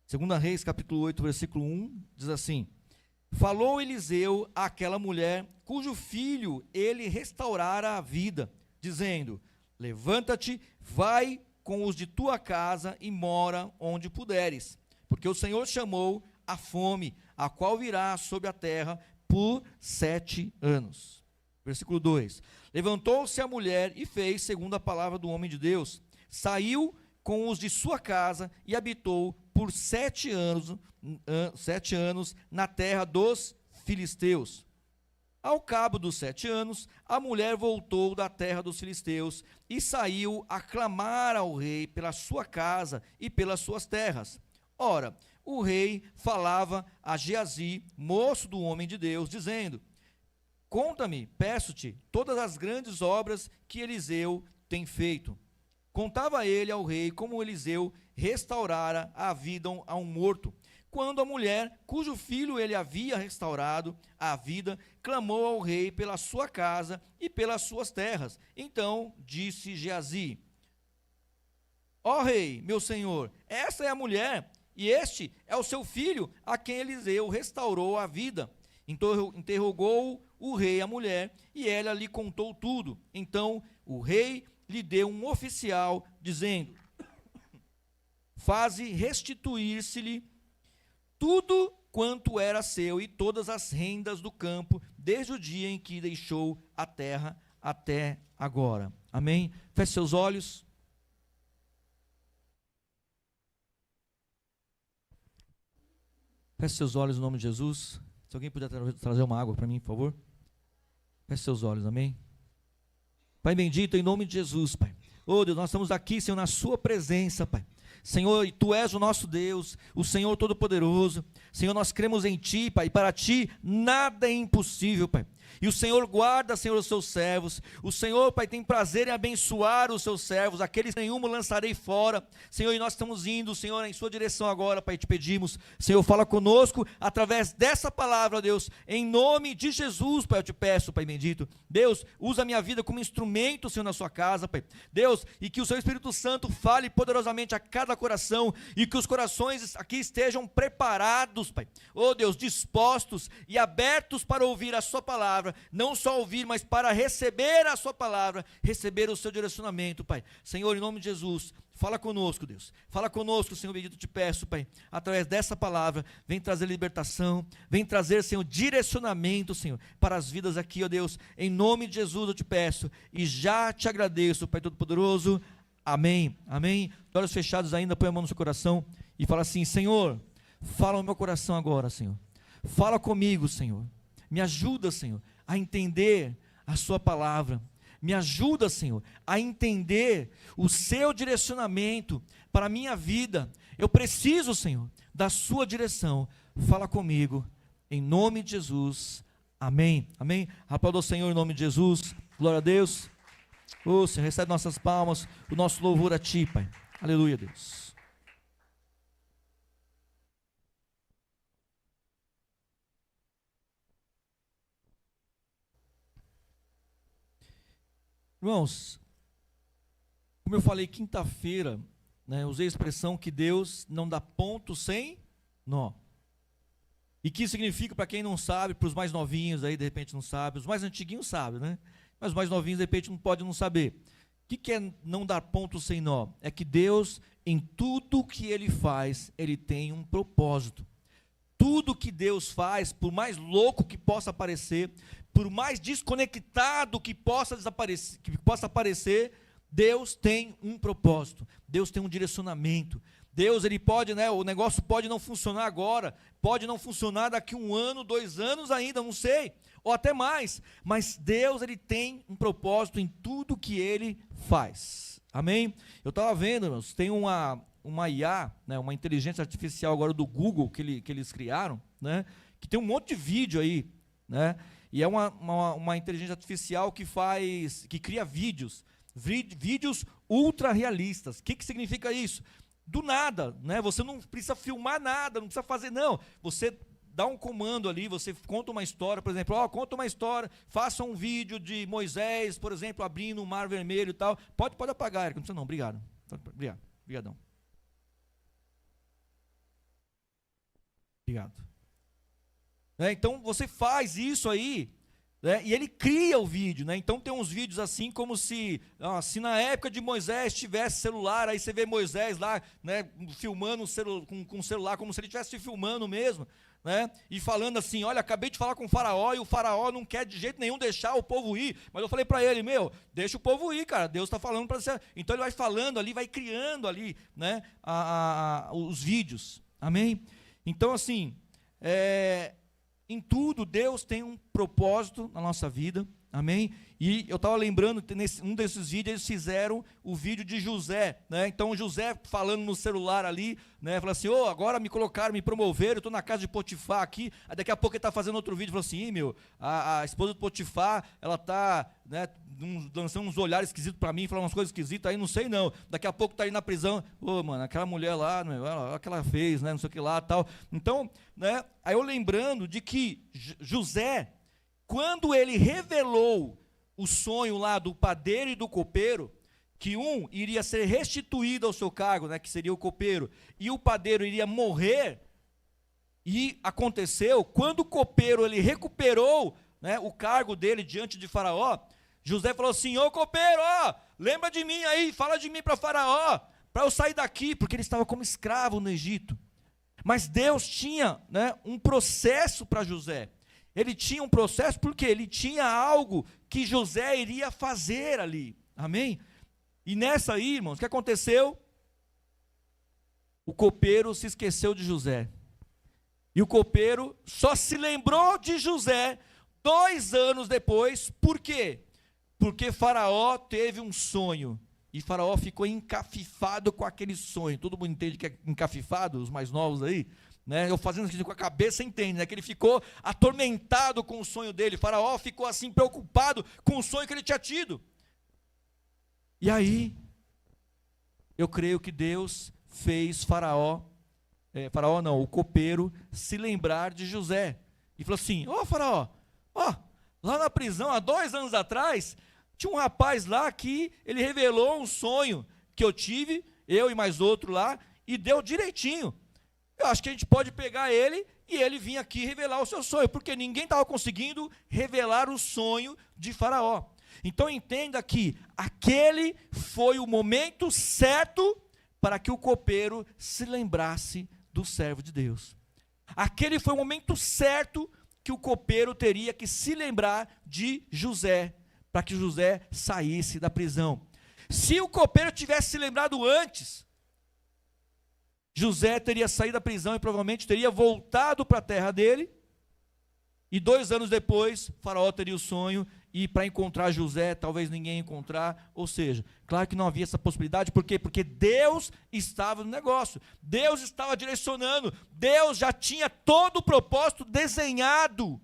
2 Reis, capítulo 8, versículo 1, diz assim: falou Eliseu àquela mulher, cujo filho ele restaurara a vida, dizendo: levanta-te, vai com os de tua casa e mora onde puderes, porque o Senhor chamou a fome, a qual virá sobre a terra por 7 anos. Versículo 2: levantou-se a mulher e fez segundo a palavra do homem de Deus, saiu com os de sua casa e habitou por 7 anos na terra dos filisteus. Ao cabo dos 7 anos, a mulher voltou da terra dos filisteus e saiu a clamar ao rei pela sua casa e pelas suas terras. Ora, o rei falava a Geazi, moço do homem de Deus, dizendo: conta-me, peço-te, todas as grandes obras que Eliseu tem feito. Contava ele ao rei como Eliseu restaurara a vida a um morto. Quando a mulher, cujo filho ele havia restaurado a vida, clamou ao rei pela sua casa e pelas suas terras. Então disse Geazi: ó rei, meu senhor, essa é a mulher, e este é o seu filho, a quem Eliseu restaurou a vida. Interrogou o rei a mulher, e ela lhe contou tudo. Então o rei lhe deu um oficial, dizendo: faze restituir-se-lhe tudo quanto era seu e todas as rendas do campo, desde o dia em que deixou a terra até agora. Amém? Feche seus olhos. Feche seus olhos no nome de Jesus. Se alguém puder trazer uma água para mim, por favor. Feche seus olhos, amém? Pai bendito, em nome de Jesus, Pai. Oh Deus, nós estamos aqui, Senhor, na sua presença, Pai. Senhor, Tu és o nosso Deus, o Senhor Todo-Poderoso. Senhor, nós cremos em Ti, Pai, e para Ti nada é impossível, Pai. E o Senhor guarda, Senhor, os seus servos. O Senhor, Pai, tem prazer em abençoar os seus servos. Aqueles que nenhum lançarei fora. Senhor, e nós estamos indo, Senhor, em sua direção agora, Pai, te pedimos. Senhor, fala conosco através dessa palavra, Deus. Em nome de Jesus, Pai, eu te peço, Pai bendito. Deus, usa a minha vida como instrumento, Senhor, na sua casa, Pai. Deus, e que o seu Espírito Santo fale poderosamente a cada coração. E que os corações aqui estejam preparados, Pai. Oh Deus, dispostos e abertos para ouvir a sua palavra. Não só ouvir, mas para receber a sua palavra, receber o seu direcionamento, Pai. Senhor, em nome de Jesus, fala conosco, Deus. Fala conosco, Senhor bendito, te peço, Pai. Através dessa palavra, vem trazer libertação, vem trazer, Senhor, direcionamento, Senhor, para as vidas aqui, ó Deus. Em nome de Jesus eu te peço e já te agradeço, Pai Todo-Poderoso. Amém, amém. Olhos fechados ainda, põe a mão no seu coração e fala assim: Senhor, fala no meu coração agora, Senhor. Fala comigo, Senhor. Me ajuda, Senhor, a entender a sua palavra. Me ajuda, Senhor, a entender o seu direcionamento para a minha vida. Eu preciso, Senhor, da sua direção. Fala comigo, em nome de Jesus. Amém, amém. Aplauda o Senhor em nome de Jesus. Glória a Deus. Ô Senhor, recebe nossas palmas, o nosso louvor a Ti, Pai. Aleluia, Deus. Irmãos, como eu falei quinta-feira, né, usei a expressão que Deus não dá ponto sem nó. E que significa, para quem não sabe, para os mais novinhos aí, de repente não sabe, os mais antiguinhos sabem, né? Mas os mais novinhos, de repente, não pode não saber. O que é não dar ponto sem nó? É que Deus, em tudo que Ele faz, Ele tem um propósito. Tudo que Deus faz, por mais louco que possa parecer, por mais desconectado que possa parecer, Deus tem um propósito, Deus tem um direcionamento. Deus, Ele pode, né, o negócio pode não funcionar agora, pode não funcionar daqui 1 ano, 2 anos ainda, não sei, ou até mais, mas Deus, Ele tem um propósito em tudo que Ele faz, amém? Eu estava vendo, irmãos, tem uma IA, né, uma inteligência artificial agora do Google, que eles criaram, né, que tem um monte de vídeo aí, né, e é uma inteligência artificial que cria vídeos ultra realistas. O que significa isso? Do nada, né? Você não precisa filmar nada, não precisa fazer, não. Você dá um comando ali, você conta uma história, por exemplo, conta uma história, faça um vídeo de Moisés, por exemplo, abrindo o Mar Vermelho e tal. Pode apagar, Érica, não precisa não, obrigado. Obrigadão. obrigado. Então você faz isso aí, e ele cria o vídeo, então tem uns vídeos assim como se na época de Moisés tivesse celular, aí você vê Moisés lá, filmando com o celular, como se ele estivesse filmando mesmo, e falando assim, olha, acabei de falar com o faraó, e o faraó não quer de jeito nenhum deixar o povo ir, mas eu falei para ele, deixa o povo ir, cara, Deus está falando para você, então ele vai falando ali, vai criando ali, os vídeos, amém? Então assim, em tudo, Deus tem um propósito na nossa vida, amém? E eu estava lembrando, um desses vídeos, eles fizeram o vídeo de José, então José falando no celular ali, falou assim, agora me colocaram, me promoveram, eu estou na casa de Potifar aqui, aí daqui a pouco ele está fazendo outro vídeo, falou assim, a esposa do Potifar, ela está, lançando uns olhares esquisitos para mim, falando umas coisas esquisitas, aí não sei não, daqui a pouco está aí na prisão, mano, aquela mulher lá, olha o que ela fez, não sei o que lá, tal, então, aí eu lembrando de que José, quando ele revelou o sonho lá do padeiro e do copeiro, que um iria ser restituído ao seu cargo, que seria o copeiro, e o padeiro iria morrer, e aconteceu, quando o copeiro ele recuperou o cargo dele diante de Faraó, José falou assim, copeiro, lembra de mim aí, fala de mim para Faraó, para eu sair daqui, porque ele estava como escravo no Egito, mas Deus tinha um processo para José, ele tinha um processo porque ele tinha algo que José iria fazer ali, amém? E nessa aí, irmãos, o que aconteceu? O copeiro se esqueceu de José, e o copeiro só se lembrou de José 2 anos depois, por quê? Porque Faraó teve um sonho, e Faraó ficou encafifado com aquele sonho, todo mundo entende que é encafifado, os mais novos aí? Eu fazendo isso com a cabeça, entende, que ele ficou atormentado com o sonho dele, Faraó ficou assim preocupado com o sonho que ele tinha tido, e aí, eu creio que Deus fez o copeiro, se lembrar de José, e falou assim, Faraó, lá na prisão, há 2 anos atrás, tinha um rapaz lá que ele revelou um sonho que eu tive, eu e mais outro lá, e deu direitinho, eu acho que a gente pode pegar ele e ele vir aqui revelar o seu sonho, porque ninguém estava conseguindo revelar o sonho de Faraó. Então entenda que aquele foi o momento certo para que o copeiro se lembrasse do servo de Deus. Aquele foi o momento certo que o copeiro teria que se lembrar de José, para que José saísse da prisão. Se o copeiro tivesse se lembrado antes, José teria saído da prisão e provavelmente teria voltado para a terra dele, e 2 anos depois, Faraó teria o sonho, e para encontrar José, talvez ninguém encontrar, ou seja, claro que não havia essa possibilidade, por quê? Porque Deus estava no negócio, Deus estava direcionando, Deus já tinha todo o propósito desenhado,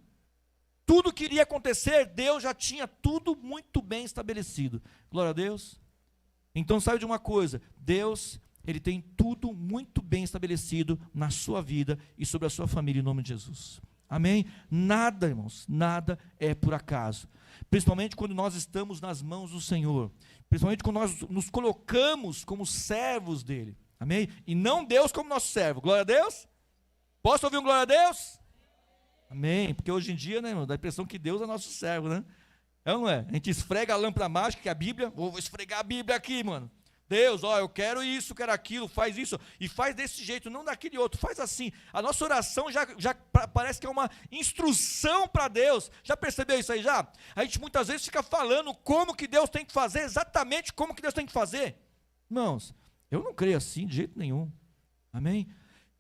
tudo que iria acontecer, Deus já tinha tudo muito bem estabelecido, glória a Deus. Então saiba de uma coisa, Deus, Ele tem tudo muito bem estabelecido na sua vida e sobre a sua família, em nome de Jesus. Amém? Nada, irmãos, nada é por acaso. Principalmente quando nós estamos nas mãos do Senhor. Principalmente quando nós nos colocamos como servos dEle. Amém? E não Deus como nosso servo. Glória a Deus? Posso ouvir um glória a Deus? Amém? Porque hoje em dia, né, irmão, dá a impressão que Deus é nosso servo, né? É ou não é? A gente esfrega a lâmpada mágica, que é a Bíblia. Vou esfregar a Bíblia aqui, mano. Deus, eu quero isso, quero aquilo, faz isso, e faz desse jeito, não daquele outro, faz assim. A nossa oração já parece que é uma instrução para Deus. Já percebeu isso aí já? A gente muitas vezes fica falando como que Deus tem que fazer, exatamente como que Deus tem que fazer. Irmãos, eu não creio assim de jeito nenhum. Amém?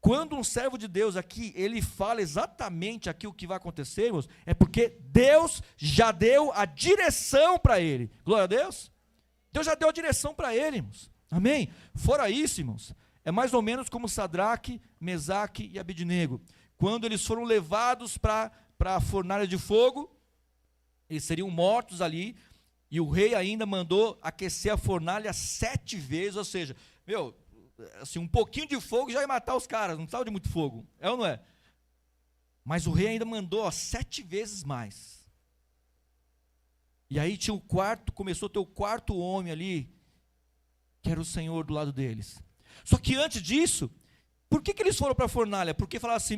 Quando um servo de Deus aqui, ele fala exatamente aqui o que vai acontecer, irmãos, é porque Deus já deu a direção para ele. Glória a Deus. Deus já deu a direção para ele, irmãos. Amém? Fora isso, irmãos, é mais ou menos como Sadraque, Mesaque e Abednego. Quando eles foram levados para a fornalha de fogo, eles seriam mortos ali, e o rei ainda mandou aquecer a fornalha 7 vezes, ou seja, assim, um pouquinho de fogo já ia matar os caras, não precisava de muito fogo, é ou não é? Mas o rei ainda mandou 7 vezes mais. E aí começou a ter o 4º homem ali, que era o Senhor do lado deles. Só que antes disso, Por que eles foram para a fornalha? Porque falaram assim,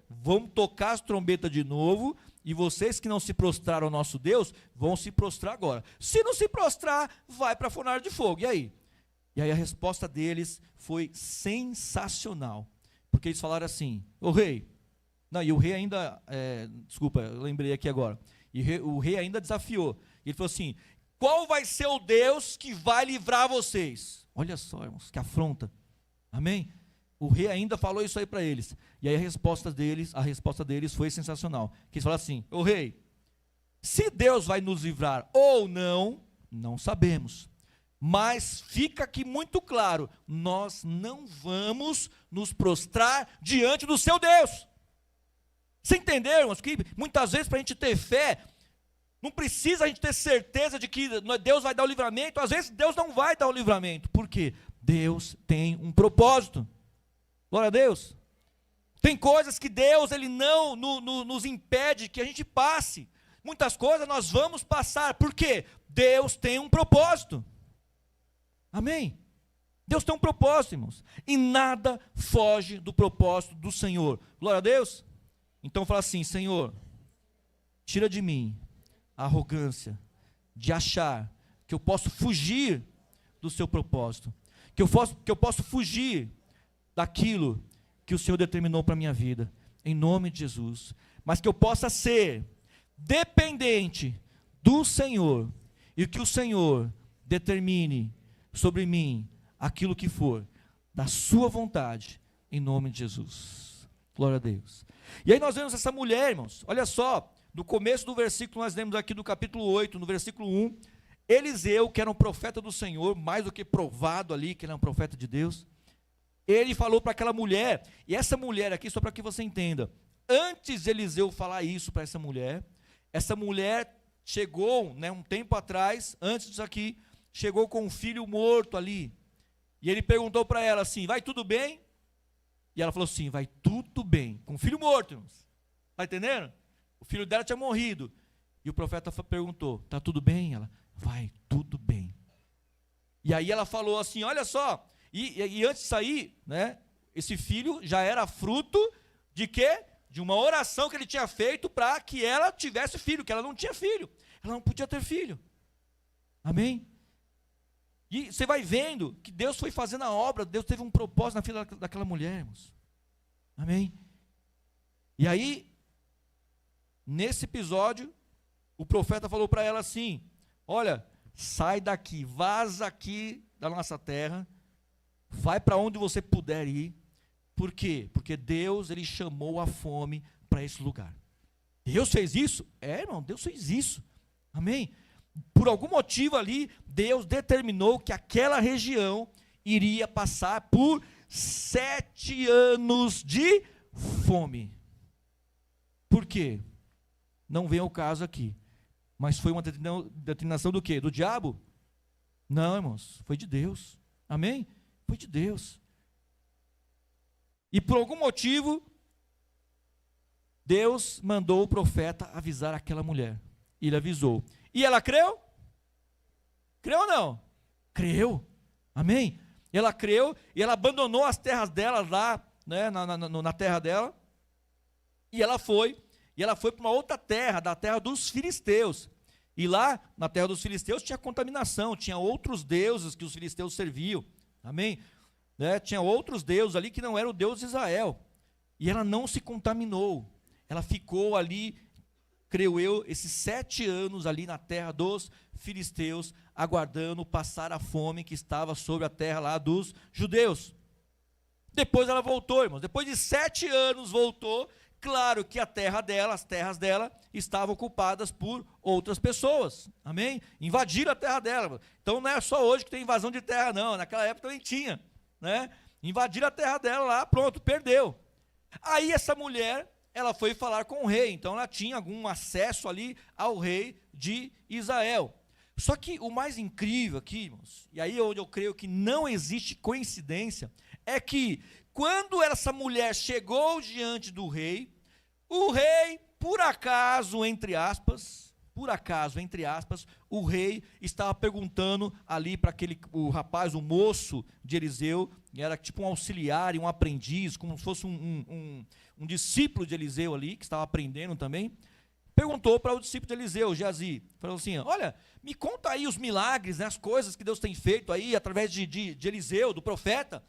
vamos tocar as trombetas de novo, e vocês que não se prostraram ao nosso Deus, vão se prostrar agora. Se não se prostrar, vai para a fornalha de fogo. E aí? E aí a resposta deles foi sensacional. Porque eles falaram assim, o rei, não, e o rei ainda, desculpa, eu lembrei aqui agora, o rei ainda desafiou. Ele falou assim, qual vai ser o Deus que vai livrar vocês? Olha só, irmãos, que afronta. Amém? O rei ainda falou isso aí para eles. E aí a resposta deles foi sensacional. Que eles falaram assim, o rei, se Deus vai nos livrar ou não, não sabemos. Mas fica aqui muito claro, nós não vamos nos prostrar diante do seu Deus. Você entendeu, irmãos, que muitas vezes para a gente ter fé, não precisa a gente ter certeza de que Deus vai dar o livramento, às vezes Deus não vai dar o livramento. Por quê? Deus tem um propósito. Glória a Deus. Tem coisas que Deus ele não nos impede que a gente passe. Muitas coisas nós vamos passar. Por quê? Deus tem um propósito. Amém? Deus tem um propósito, irmãos. E nada foge do propósito do Senhor. Glória a Deus. Então fala assim, Senhor, tira de mim a arrogância de achar que eu posso fugir do seu propósito. Que eu posso fugir daquilo que o Senhor determinou para a minha vida. Em nome de Jesus. Mas que eu possa ser dependente do Senhor. E que o Senhor determine sobre mim aquilo que for da sua vontade, em nome de Jesus. Glória a Deus. E aí nós vemos essa mulher, irmãos, olha só, no começo do versículo, nós lemos aqui do capítulo 8, no versículo 1, Eliseu, que era um profeta do Senhor, mais do que provado ali, que ele era um profeta de Deus, ele falou para aquela mulher, e essa mulher aqui, só para que você entenda, antes de Eliseu falar isso para essa mulher chegou, um tempo atrás, antes disso aqui, chegou com um filho morto ali, e ele perguntou para ela assim, vai tudo bem? E ela falou assim, vai tudo bem, com um filho morto, irmãos, está entendendo? O filho dela tinha morrido, e o profeta perguntou, está tudo bem? Ela, vai tudo bem. E aí ela falou assim, olha só, e antes de sair, esse filho já era fruto de quê? De uma oração que ele tinha feito para que ela tivesse filho, que ela não tinha filho, ela não podia ter filho, amém? E você vai vendo que Deus foi fazendo a obra, Deus teve um propósito na vida daquela mulher, irmãos. Amém? E aí, nesse episódio, o profeta falou para ela assim, olha, sai daqui, vaza aqui da nossa terra, vai para onde você puder ir. Por quê? Porque Deus, ele chamou a fome para esse lugar. Deus fez isso? Irmão, Deus fez isso. Amém? Por algum motivo ali, Deus determinou que aquela região iria passar por 7 anos de fome. Por quê? Não vem ao caso aqui. Mas foi uma determinação do quê? Do diabo? Não, irmãos, foi de Deus. Amém? Foi de Deus. E por algum motivo, Deus mandou o profeta avisar aquela mulher. Ele avisou. E ela creu? Creu ou não? Creu. Amém? Ela creu e ela abandonou as terras dela lá, na terra dela. E ela foi para uma outra terra, da terra dos filisteus. E lá, na terra dos filisteus, tinha contaminação, tinha outros deuses que os filisteus serviam. Amém? Tinha outros deuses ali que não eram o Deus de Israel. E ela não se contaminou. Ela ficou ali, creio eu, esses 7 anos ali na terra dos filisteus, aguardando passar a fome que estava sobre a terra lá dos judeus. Depois ela voltou, irmãos. Depois de 7 anos voltou. Claro que a terra dela, as terras dela, estavam ocupadas por outras pessoas. Amém? Invadiram a terra dela. Então não é só hoje que tem invasão de terra, não. Naquela época também tinha. Invadiram a terra dela lá, pronto, perdeu. Aí essa mulher, ela foi falar com o rei. Então ela tinha algum acesso ali ao rei de Israel. Só que o mais incrível aqui, irmãos, e aí onde eu creio que não existe coincidência, é que quando essa mulher chegou diante do rei, o rei, por acaso, entre aspas, o rei estava perguntando ali para o rapaz, o moço de Eliseu, e era tipo um auxiliar e um aprendiz, como se fosse um discípulo de Eliseu ali, que estava aprendendo também, perguntou para o discípulo de Eliseu, Geazi, falou assim, olha, me conta aí os milagres, né, as coisas que Deus tem feito aí, através de Eliseu, do profeta.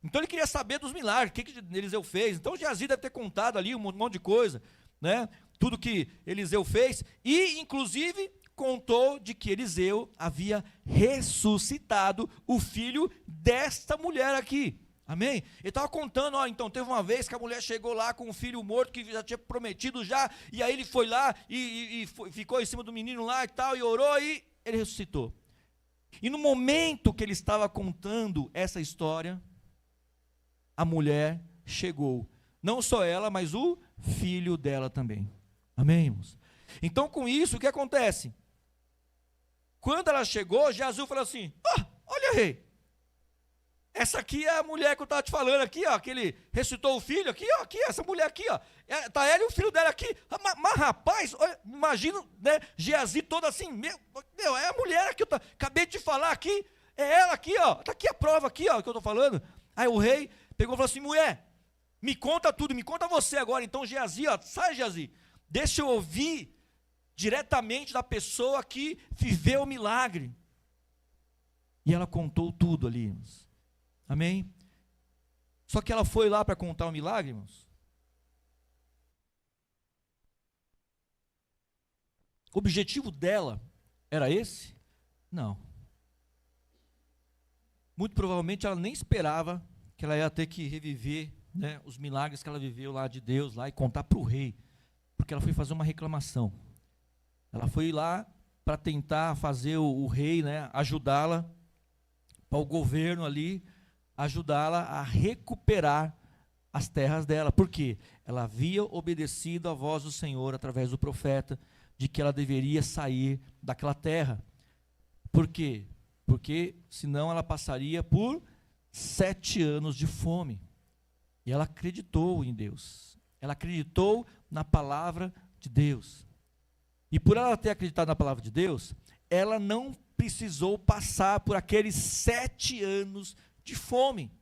Então ele queria saber dos milagres, o que Eliseu fez. Então Geazi deve ter contado ali um monte de coisa, né, tudo que Eliseu fez, e inclusive contou de que Eliseu havia ressuscitado o filho desta mulher aqui. Amém? Ele estava contando, então teve uma vez que a mulher chegou lá com um filho morto que já tinha prometido já, e aí ele foi lá e ficou em cima do menino lá e tal, e orou, e ele ressuscitou. E no momento que ele estava contando essa história, a mulher chegou. Não só ela, mas o filho dela também. Amém, irmãos? Então com isso, o que acontece? Quando ela chegou, Geazi falou assim, olha rei, essa aqui é a mulher que eu estava te falando aqui, que ele ressuscitou o filho aqui, aqui, essa mulher aqui, está ela e o filho dela aqui, mas rapaz, olha, imagina, né, Geazi todo assim, meu, é a mulher aqui, acabei de te falar aqui, é ela aqui, está aqui a prova aqui, que eu estou falando. Aí o rei pegou e falou assim, mulher, me conta tudo, me conta você agora. Então Geazi, sai Geazi, deixa eu ouvir diretamente da pessoa que viveu o milagre. E ela contou tudo ali, irmãos. Amém? Só que ela foi lá para contar o milagre, irmãos. O objetivo dela era esse? Não. Muito provavelmente ela nem esperava que ela ia ter que reviver, né, os milagres que ela viveu lá de Deus lá e contar para o rei, porque ela foi fazer uma reclamação. Ela foi lá para tentar fazer o rei, né, ajudá-la, para o governo ali, ajudá-la a recuperar as terras dela. Por quê? Ela havia obedecido à voz do Senhor através do profeta, de que ela deveria sair daquela terra. Por quê? Porque senão ela passaria por 7 anos de fome. E ela acreditou em Deus. Ela acreditou na palavra de Deus. E por ela ter acreditado na palavra de Deus, ela não precisou passar por aqueles 7 anos de fome.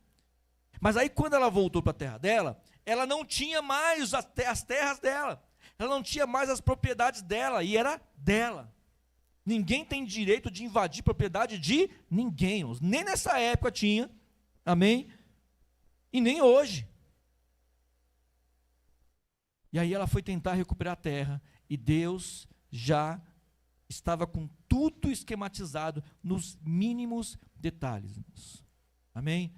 Mas aí quando ela voltou para a terra dela, ela não tinha mais as terras dela. Ela não tinha mais as propriedades dela, e era dela. Ninguém tem direito de invadir propriedade de ninguém. Nem nessa época tinha, amém? E nem hoje. E aí ela foi tentar recuperar a terra, e Deus já estava com tudo esquematizado nos mínimos detalhes. Amém?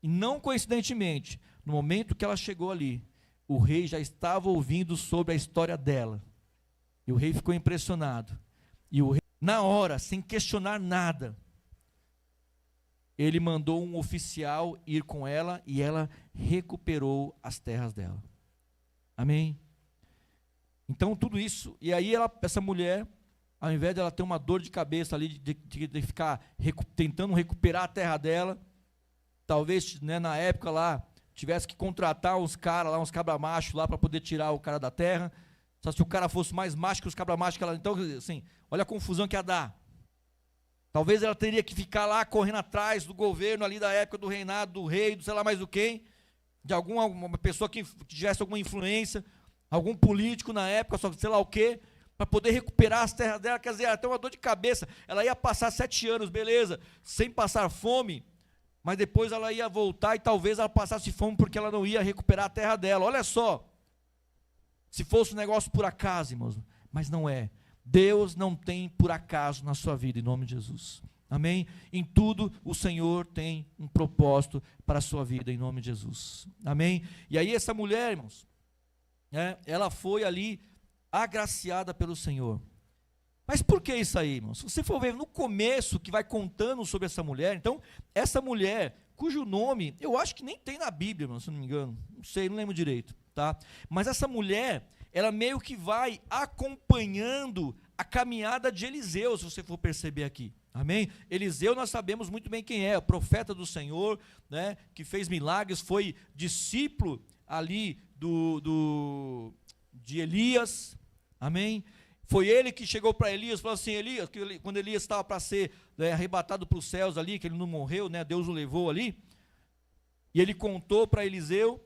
E não coincidentemente, no momento que ela chegou ali, o rei já estava ouvindo sobre a história dela. E o rei ficou impressionado. E o rei, na hora, sem questionar nada, ele mandou um oficial ir com ela, e ela recuperou as terras dela. Amém? Então tudo isso, e aí essa mulher, ao invés de ela ter uma dor de cabeça ali, de ficar tentando recuperar a terra dela, talvez, né, na época lá, tivesse que contratar uns caras lá, uns cabra-machos lá, para poder tirar o cara da terra. Só se o cara fosse mais macho que os cabra-machos que ela... Então, assim, olha a confusão que ia dar. Talvez ela teria que ficar lá, correndo atrás do governo ali da época do reinado, do rei, do sei lá mais do quem, de alguma pessoa que tivesse alguma influência, algum político na época, só sei lá o quê, para poder recuperar as terras dela. Quer dizer, ela tem uma dor de cabeça. Ela ia passar 7 anos, beleza, sem passar fome, mas depois ela ia voltar e talvez ela passasse fome porque ela não ia recuperar a terra dela. Olha só, se fosse um negócio por acaso, irmãos, mas não é. Deus não tem por acaso na sua vida, em nome de Jesus. Amém? Em tudo o Senhor tem um propósito para a sua vida, em nome de Jesus. Amém? E aí essa mulher, irmãos, ela foi ali agraciada pelo Senhor. Mas por que isso aí, irmãos? Se você for ver no começo, que vai contando sobre essa mulher, então, essa mulher, cujo nome, eu acho que nem tem na Bíblia, irmão, se não me engano, não sei, não lembro direito, tá? Mas essa mulher, ela meio que vai acompanhando a caminhada de Eliseu, se você for perceber aqui, amém? Eliseu nós sabemos muito bem quem é, o profeta do Senhor, né, que fez milagres, foi discípulo ali de Elias, amém? Foi ele que chegou para Elias e falou assim, Elias, quando Elias estava para ser arrebatado para os céus ali, que ele não morreu, né, Deus o levou ali, E ele contou para Eliseu,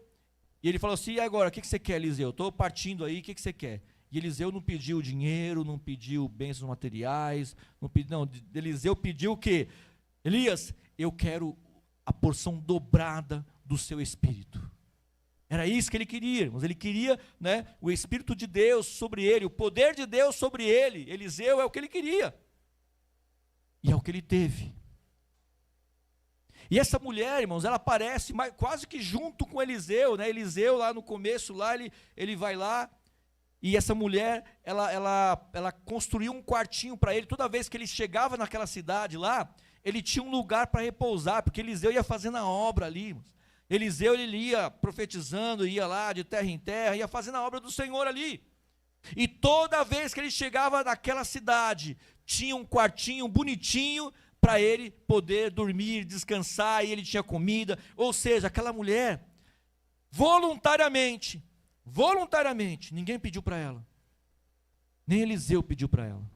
e ele falou assim: e agora, o que você quer, Eliseu? Estou partindo aí, o que você quer? E Eliseu não pediu dinheiro, não pediu bênçãos materiais, não, Eliseu pediu o quê? Elias, eu quero a porção dobrada do seu espírito. Era isso que ele queria, irmãos. Ele queria, né, o Espírito de Deus sobre ele, o poder de Deus sobre ele. Eliseu é o que ele queria. E é o que ele teve. E essa mulher, irmãos, ela aparece quase que junto com Eliseu, né? Eliseu lá no começo, lá ele vai lá, e essa mulher, ela construiu um quartinho para ele. Toda vez que ele chegava naquela cidade lá, ele tinha um lugar para repousar, porque Eliseu ia fazendo a obra ali, irmãos. Eliseu, ele ia profetizando, ia lá de terra em terra, ia fazendo a obra do Senhor ali. E toda vez que ele chegava naquela cidade, tinha um quartinho bonitinho para ele poder dormir, descansar, e ele tinha comida. Ou seja, aquela mulher, voluntariamente, ninguém pediu para ela, nem Eliseu pediu para ela,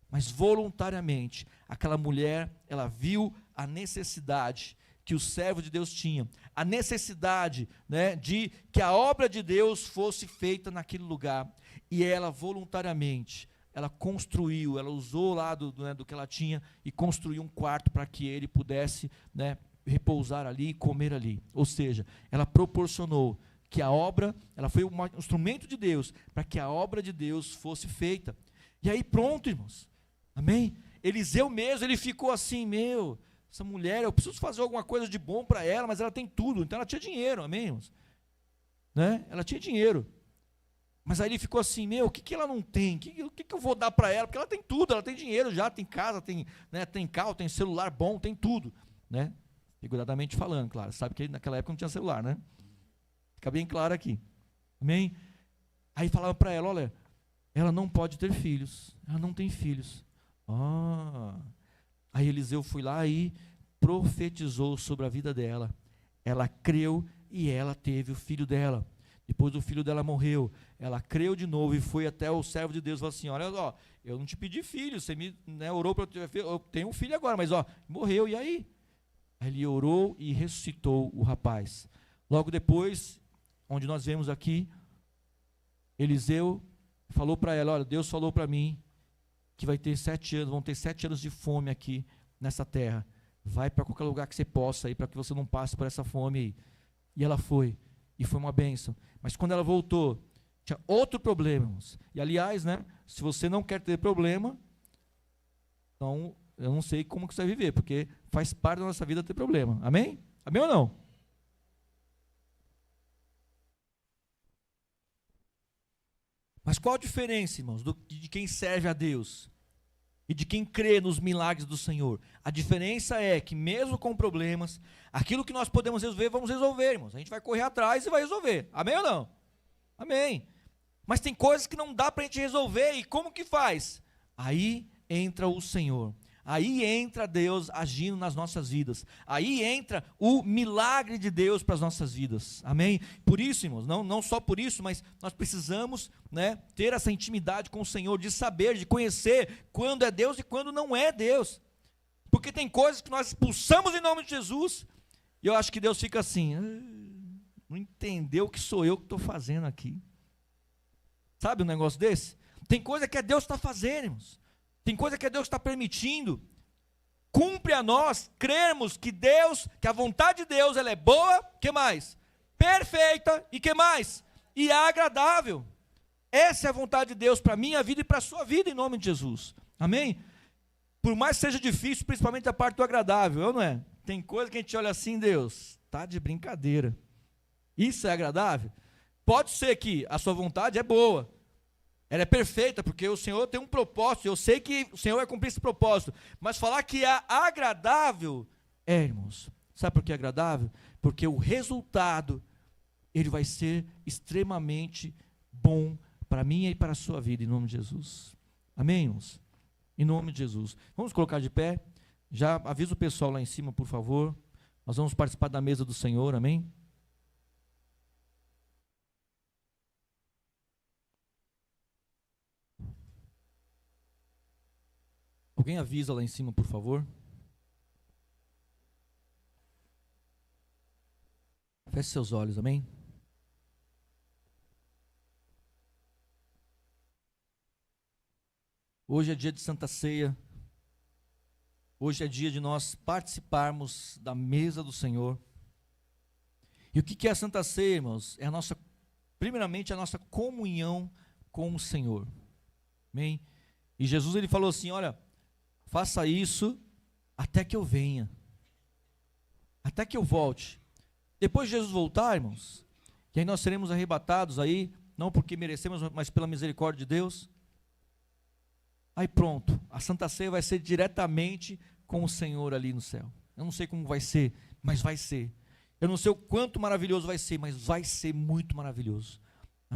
mas voluntariamente, aquela mulher, ela viu a necessidade que o servo de Deus tinha, a necessidade, né, de que a obra de Deus fosse feita naquele lugar, e ela voluntariamente, ela construiu, ela usou lá do que ela tinha, e construiu um quarto para que ele pudesse, né, repousar ali e comer ali. Ou seja, ela proporcionou que a obra, ela foi um instrumento de Deus, para que a obra de Deus fosse feita. E aí pronto, irmãos, amém? Eliseu mesmo, ele ficou assim, essa mulher, eu preciso fazer alguma coisa de bom para ela, mas ela tem tudo, então ela tinha dinheiro, amém, irmãos? Né? Ela tinha dinheiro, mas aí ele ficou assim, o que ela não tem? O que eu vou dar para ela? Porque ela tem tudo, ela tem dinheiro já, tem casa, tem, né, tem carro, tem celular bom, tem tudo, né? Figuradamente falando, claro, sabe que naquela época não tinha celular, né? Fica bem claro aqui, amém? Aí falava para ela, olha, ela não pode ter filhos, ela não tem filhos. Aí Eliseu foi lá e profetizou sobre a vida dela. Ela creu e ela teve o filho dela. Depois o filho dela morreu, ela creu de novo e foi até o servo de Deus e falou assim: olha, eu não te pedi filho, você me, né, orou para eu ter filho, eu tenho um filho agora, mas morreu, e aí? Aí ele orou e ressuscitou o rapaz. Logo depois, onde nós vemos aqui, Eliseu falou para ela: olha, Deus falou para mim que vão ter 7 anos de fome aqui nessa terra. Vai para qualquer lugar que você possa ir, para que você não passe por essa fome aí. E ela foi, e foi uma bênção. Mas quando ela voltou, tinha outro problema, irmãos. E aliás, né, se você não quer ter problema, então eu não sei como que você vai viver, porque faz parte da nossa vida ter problema. Amém? Amém ou não? Mas qual a diferença, irmãos, de quem serve a Deus e de quem crê nos milagres do Senhor? A diferença é que mesmo com problemas, aquilo que nós podemos resolver, vamos resolver, irmãos. A gente vai correr atrás e vai resolver. Amém ou não? Amém. Mas tem coisas que não dá para a gente resolver, e como que faz? Aí entra o Senhor. Aí entra Deus agindo nas nossas vidas. Aí entra o milagre de Deus para as nossas vidas. Amém? Por isso, irmãos, não só por isso, mas nós precisamos, né, ter essa intimidade com o Senhor, de saber, de conhecer quando é Deus e quando não é Deus. Porque tem coisas que nós expulsamos em nome de Jesus, e eu acho que Deus fica assim: não entendeu que sou eu que estou fazendo aqui. Sabe um negócio desse? Tem coisa que é Deus que está fazendo, irmãos. Tem coisa que é Deus que está permitindo. Cumpre a nós crermos que Deus, que a vontade de Deus, ela é boa, que mais? Perfeita, e que mais? E agradável. Essa é a vontade de Deus para a minha vida e para a sua vida, em nome de Jesus. Amém? Por mais que seja difícil, principalmente a parte do agradável, não é? Tem coisa que a gente olha assim: Deus, está de brincadeira. Isso é agradável? Pode ser que a sua vontade é boa, ela é perfeita, porque o Senhor tem um propósito, eu sei que o Senhor vai cumprir esse propósito, mas falar que é agradável, irmãos, sabe por que é agradável? Porque o resultado, ele vai ser extremamente bom para mim e para a sua vida, em nome de Jesus. Amém, irmãos? Em nome de Jesus. Vamos colocar de pé. Já avisa o pessoal lá em cima, por favor. Nós vamos participar da mesa do Senhor, amém? Alguém avisa lá em cima, por favor. Feche seus olhos, amém? Hoje é dia de Santa Ceia. Hoje é dia de nós participarmos da mesa do Senhor. E o que é a Santa Ceia, irmãos? É primeiramente, a nossa comunhão com o Senhor. Amém? E Jesus, ele falou assim, olha, faça isso até que eu venha. Até que eu volte. Depois de Jesus voltar, irmãos, que aí nós seremos arrebatados aí, não porque merecemos, mas pela misericórdia de Deus. Aí pronto, a Santa Ceia vai ser diretamente com o Senhor ali no céu. Eu não sei como vai ser, mas vai ser. Eu não sei o quanto maravilhoso vai ser, mas vai ser muito maravilhoso.